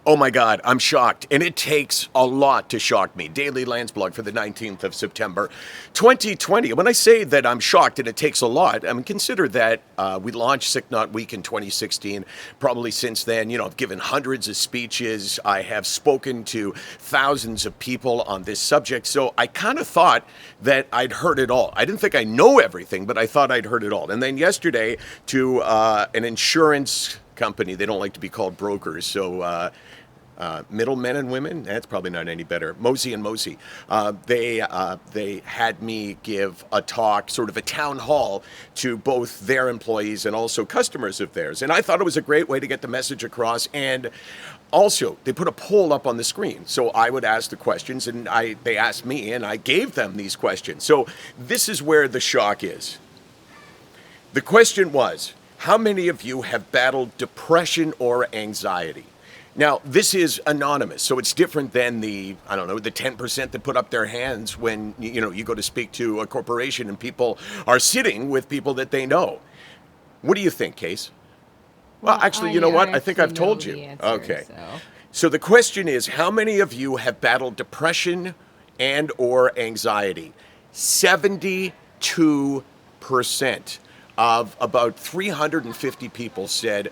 Oh my God, I'm shocked. And it takes a lot to shock me. Daily Landsblog for the 19th of September, 2020. When I say that I'm shocked and it takes a lot, I mean, consider that we launched Sick Not Weak in 2016. Probably since then, I've given hundreds of speeches. I have spoken to thousands of people on this subject. So I kind of thought that I'd heard it all. I didn't think I know everything, but I thought I'd heard it all. And then yesterday to an insurance company. They don't like to be called brokers, so middlemen and women. That's probably not any better. Mosey and Mosey. They had me give a talk, sort of a town hall, to both their employees and also customers of theirs. And I thought it was a great way to get the message across. And also, they put a poll up on the screen, so I would ask the questions, and they asked me, and I gave them these questions. So this is where the shock is. The question was, how many of you have battled depression or anxiety? Now, this is anonymous, so it's different than the 10% that put up their hands when, you go to speak to a corporation and people are sitting with people that they know. What do you think, Case? Well, actually, you know what? I think I've told you. Answer, okay. So the question is, how many of you have battled depression and or anxiety? 72% of about 350 people said,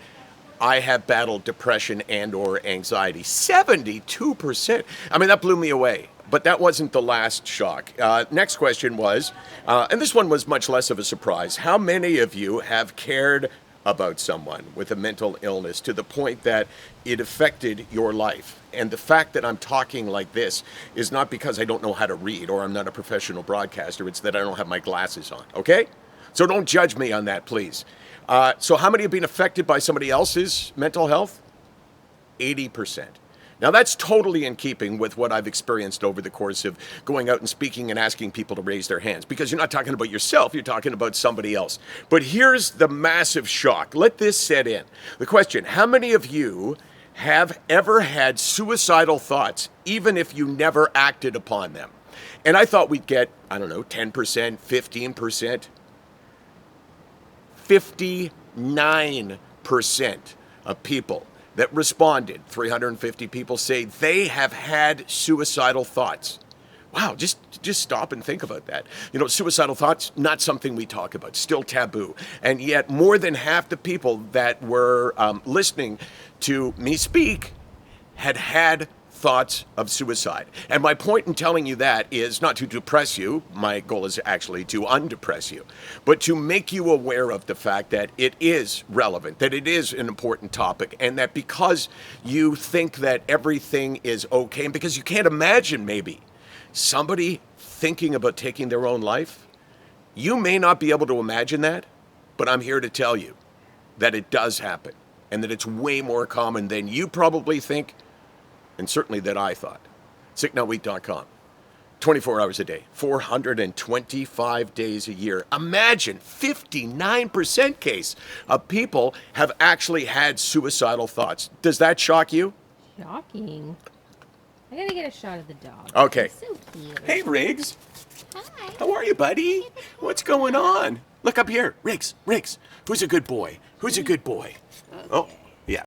I have battled depression and or anxiety. 72%. I mean, that blew me away. But that wasn't the last shock. Next question was, and this one was much less of a surprise, how many of you have cared about someone with a mental illness to the point that it affected your life? And the fact that I'm talking like this is not because I don't know how to read or I'm not a professional broadcaster. It's that I don't have my glasses on, okay? So don't judge me on that, please. So how many have been affected by somebody else's mental health? 80%. Now, that's totally in keeping with what I've experienced over the course of going out and speaking and asking people to raise their hands, because you're not talking about yourself, you're talking about somebody else. But here's the massive shock. Let this set in. The question, how many of you have ever had suicidal thoughts, even if you never acted upon them? And I thought we'd get, 10%, 15%. 59% of people that responded, 350 people, say they have had suicidal thoughts. Wow, just stop and think about that. Suicidal thoughts, not something we talk about, still taboo. And yet more than half the people that were listening to me speak had thoughts of suicide. And my point in telling you that is not to depress you. My goal is actually to undepress you, but to make you aware of the fact that it is relevant, that it is an important topic, and that because you think that everything is okay, and because you can't imagine maybe somebody thinking about taking their own life, you may not be able to imagine that, but I'm here to tell you that it does happen, and that it's way more common than you probably think, and certainly that I thought. SickNotWeak.com. 24 hours a day, 425 days a year. Imagine 59% case of people have actually had suicidal thoughts. Does that shock you? Shocking. I gotta get a shot of the dog. Okay. He's so cute. Hey, Riggs. Hi. How are you, buddy? What's going on? Look up here. Riggs. Who's a good boy? Who's a good boy? Oh,